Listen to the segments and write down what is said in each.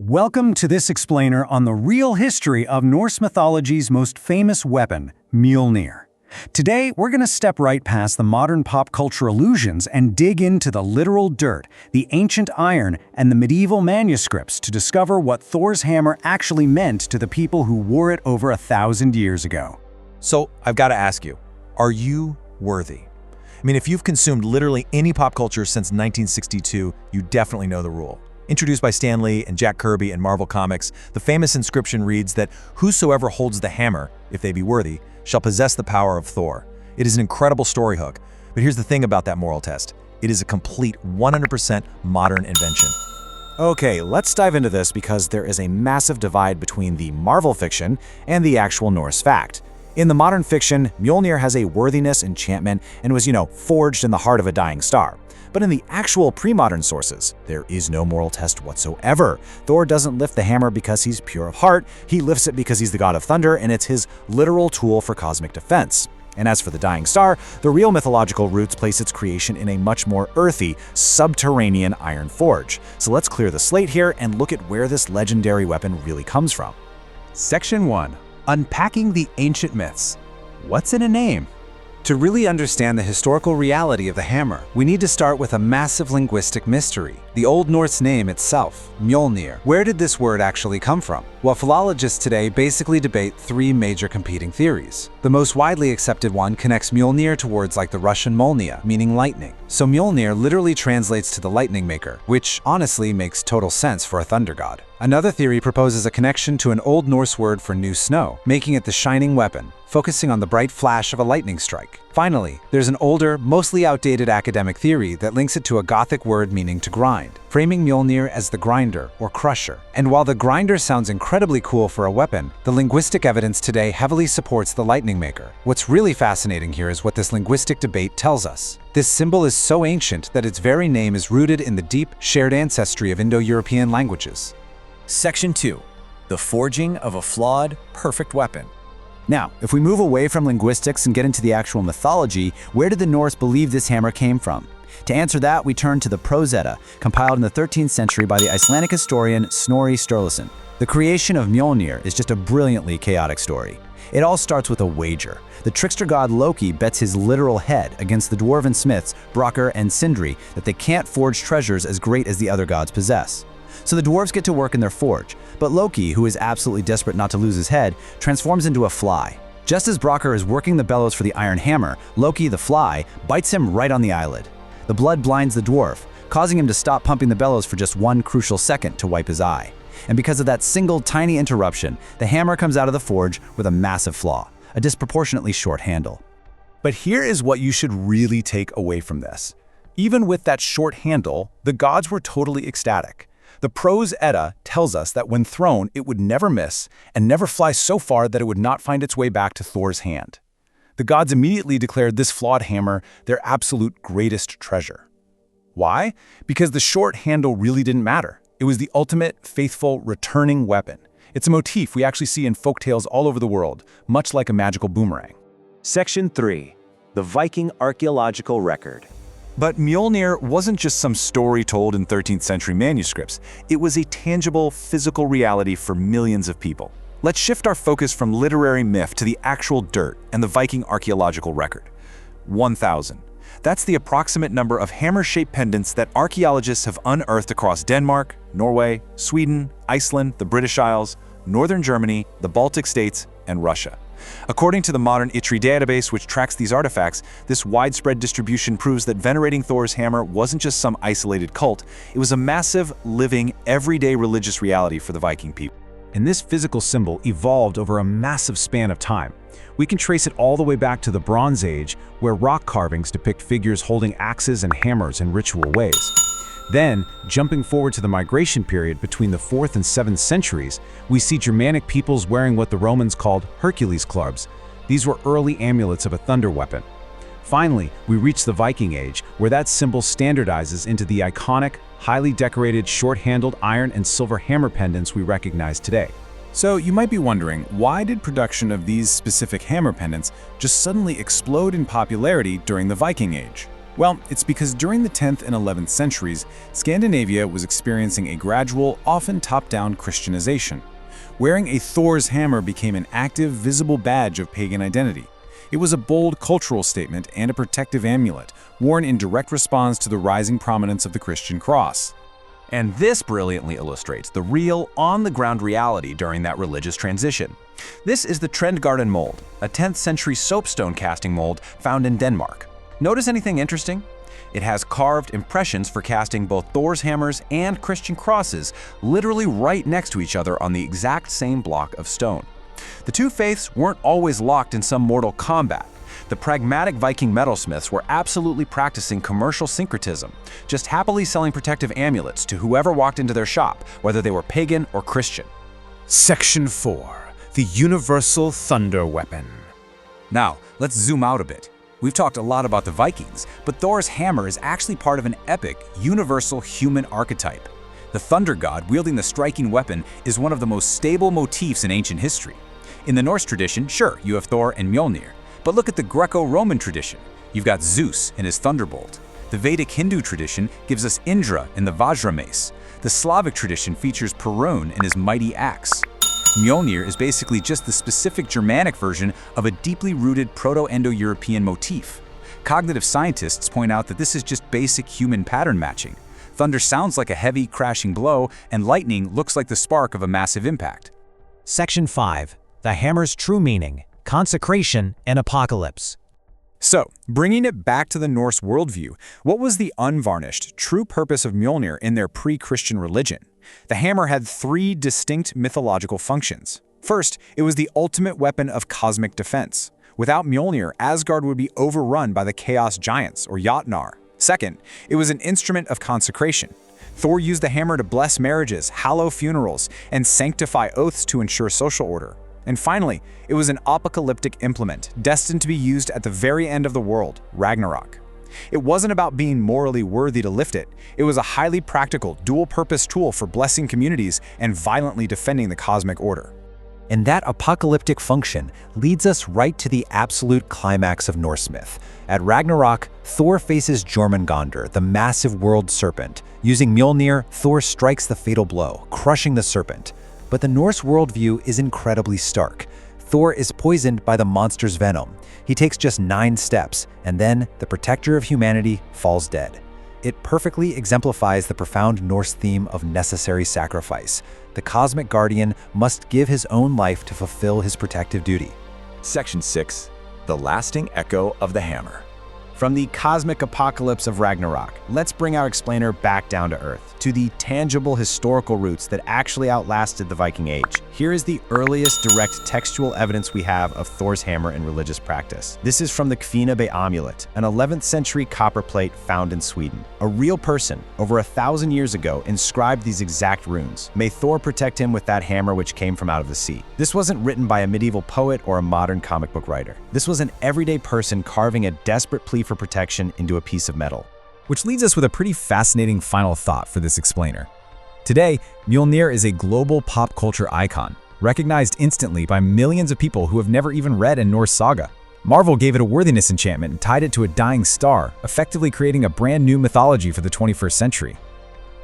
Welcome to this explainer on the real history of Norse mythology's most famous weapon, Mjolnir. Today, we're going to step right past the modern pop culture illusions and dig into the literal dirt, the ancient iron, and the medieval manuscripts to discover what Thor's hammer actually meant to the people who wore it over 1,000 years ago. So, I've got to ask you, are you worthy? I mean, if you've consumed literally any pop culture since 1962, you definitely know the rule. Introduced by Stan Lee and Jack Kirby in Marvel Comics, the famous inscription reads that whosoever holds the hammer, if they be worthy, shall possess the power of Thor. It is an incredible story hook, but here's the thing about that moral test. It is a complete 100% modern invention. Okay, let's dive into this because there is a massive divide between the Marvel fiction and the actual Norse fact. In the modern fiction, Mjolnir has a worthiness enchantment and was, forged in the heart of a dying star. But in the actual pre-modern sources, there is no moral test whatsoever. Thor doesn't lift the hammer because he's pure of heart, he lifts it because he's the god of thunder and it's his literal tool for cosmic defense. And as for the dying star, the real mythological roots place its creation in a much more earthy, subterranean iron forge. So let's clear the slate here and look at where this legendary weapon really comes from. Section 1. Unpacking the ancient myths. What's in a name? To really understand the historical reality of the hammer, we need to start with a massive linguistic mystery, the Old Norse name itself, Mjolnir. Where did this word actually come from? Well, philologists today basically debate three major competing theories. The most widely accepted one connects Mjolnir towards like the Russian Molnia, meaning lightning. So Mjolnir literally translates to the lightning maker, which honestly makes total sense for a thunder god. Another theory proposes a connection to an Old Norse word for new snow, making it the shining weapon, focusing on the bright flash of a lightning strike. Finally, there's an older, mostly outdated academic theory that links it to a Gothic word meaning to grind, framing Mjolnir as the grinder or crusher. And while the grinder sounds incredibly cool for a weapon, the linguistic evidence today heavily supports the lightning maker. What's really fascinating here is what this linguistic debate tells us. This symbol is so ancient that its very name is rooted in the deep, shared ancestry of Indo-European languages. Section 2. The forging of a flawed, perfect weapon. Now, if we move away from linguistics and get into the actual mythology, where did the Norse believe this hammer came from? To answer that, we turn to the Prose Edda, compiled in the 13th century by the Icelandic historian Snorri Sturluson. The creation of Mjolnir is just a brilliantly chaotic story. It all starts with a wager. The trickster god Loki bets his literal head against the dwarven smiths Brokkr and Sindri that they can't forge treasures as great as the other gods possess. So the dwarves get to work in their forge, but Loki, who is absolutely desperate not to lose his head, transforms into a fly. Just as Brokkr is working the bellows for the iron hammer, Loki, the fly, bites him right on the eyelid. The blood blinds the dwarf, causing him to stop pumping the bellows for just one crucial second to wipe his eye. And because of that single tiny interruption, the hammer comes out of the forge with a massive flaw, a disproportionately short handle. But here is what you should really take away from this. Even with that short handle, the gods were totally ecstatic. The Prose Edda tells us that when thrown, it would never miss and never fly so far that it would not find its way back to Thor's hand. The gods immediately declared this flawed hammer their absolute greatest treasure. Why? Because the short handle really didn't matter. It was the ultimate, faithful, returning weapon. It's a motif we actually see in folktales all over the world, much like a magical boomerang. Section 3. The Viking archaeological record. But Mjolnir wasn't just some story told in 13th century manuscripts. It was a tangible, physical reality for millions of people. Let's shift our focus from literary myth to the actual dirt and the Viking archaeological record. 1,000. That's the approximate number of hammer-shaped pendants that archaeologists have unearthed across Denmark, Norway, Sweden, Iceland, the British Isles, northern Germany, the Baltic states, and Russia. According to the modern ITRI database, which tracks these artifacts, this widespread distribution proves that venerating Thor's hammer wasn't just some isolated cult, it was a massive, living, everyday religious reality for the Viking people. And this physical symbol evolved over a massive span of time. We can trace it all the way back to the Bronze Age, where rock carvings depict figures holding axes and hammers in ritual ways. Then, jumping forward to the migration period between the 4th and 7th centuries, we see Germanic peoples wearing what the Romans called Hercules clubs. These were early amulets of a thunder weapon. Finally, we reach the Viking Age, where that symbol standardizes into the iconic, highly decorated, short-handled iron and silver hammer pendants we recognize today. So you might be wondering, why did production of these specific hammer pendants just suddenly explode in popularity during the Viking Age? Well, it's because during the 10th and 11th centuries, Scandinavia was experiencing a gradual, often top-down Christianization. Wearing a Thor's hammer became an active, visible badge of pagan identity. It was a bold cultural statement and a protective amulet, worn in direct response to the rising prominence of the Christian cross. And this brilliantly illustrates the real, on-the-ground reality during that religious transition. This is the Trendgarden mold, a 10th century soapstone casting mold found in Denmark. Notice anything interesting? It has carved impressions for casting both Thor's hammers and Christian crosses literally right next to each other on the exact same block of stone. The two faiths weren't always locked in some mortal combat. The pragmatic Viking metalsmiths were absolutely practicing commercial syncretism, just happily selling protective amulets to whoever walked into their shop, whether they were pagan or Christian. Section 4. The Universal Thunder Weapon. Now, let's zoom out a bit. We've talked a lot about the Vikings, but Thor's hammer is actually part of an epic, universal human archetype. The thunder god wielding the striking weapon is one of the most stable motifs in ancient history. In the Norse tradition, sure, you have Thor and Mjolnir. But look at the Greco-Roman tradition. You've got Zeus and his thunderbolt. The Vedic Hindu tradition gives us Indra and the Vajra mace. The Slavic tradition features Perun and his mighty axe. Mjolnir is basically just the specific Germanic version of a deeply rooted Proto-Indo-European motif. Cognitive scientists point out that this is just basic human pattern matching. Thunder sounds like a heavy, crashing blow, and lightning looks like the spark of a massive impact. Section 5. The hammer's true meaning. Consecration and apocalypse. So, bringing it back to the Norse worldview, what was the unvarnished, true purpose of Mjolnir in their pre-Christian religion? The hammer had three distinct mythological functions. First, it was the ultimate weapon of cosmic defense. Without Mjolnir, Asgard would be overrun by the Chaos Giants, or Jotnar. Second, it was an instrument of consecration. Thor used the hammer to bless marriages, hallow funerals, and sanctify oaths to ensure social order. And finally, it was an apocalyptic implement, destined to be used at the very end of the world, Ragnarok. It wasn't about being morally worthy to lift it. It was a highly practical, dual-purpose tool for blessing communities and violently defending the cosmic order. And that apocalyptic function leads us right to the absolute climax of Norse myth. At Ragnarok, Thor faces Jormungandr, the massive World Serpent. Using Mjolnir, Thor strikes the fatal blow, crushing the serpent. But the Norse worldview is incredibly stark. Thor is poisoned by the monster's venom. He takes just 9 steps, and then the protector of humanity falls dead. It perfectly exemplifies the profound Norse theme of necessary sacrifice. The cosmic guardian must give his own life to fulfill his protective duty. Section 6. The Lasting Echo of the Hammer. From the cosmic apocalypse of Ragnarok, let's bring our explainer back down to Earth, to the tangible historical roots that actually outlasted the Viking Age. Here is the earliest direct textual evidence we have of Thor's hammer in religious practice. This is from the Kvinneberg amulet, an 11th century copper plate found in Sweden. A real person, over 1,000 years ago, inscribed these exact runes. May Thor protect him with that hammer which came from out of the sea. This wasn't written by a medieval poet or a modern comic book writer. This was an everyday person carving a desperate plea for protection into a piece of metal. Which leads us with a pretty fascinating final thought for this explainer. Today, Mjolnir is a global pop culture icon, recognized instantly by millions of people who have never even read a Norse saga. Marvel gave it a worthiness enchantment and tied it to a dying star, effectively creating a brand new mythology for the 21st century.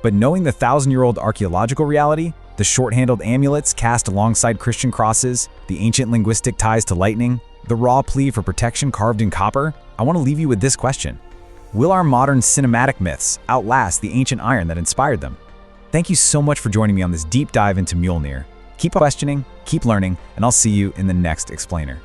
But knowing the 1,000-year-old archaeological reality, the short-handled amulets cast alongside Christian crosses, the ancient linguistic ties to lightning, the raw plea for protection carved in copper, I want to leave you with this question. Will our modern cinematic myths outlast the ancient iron that inspired them? Thank you so much for joining me on this deep dive into Mjolnir. Keep questioning, keep learning, and I'll see you in the next explainer.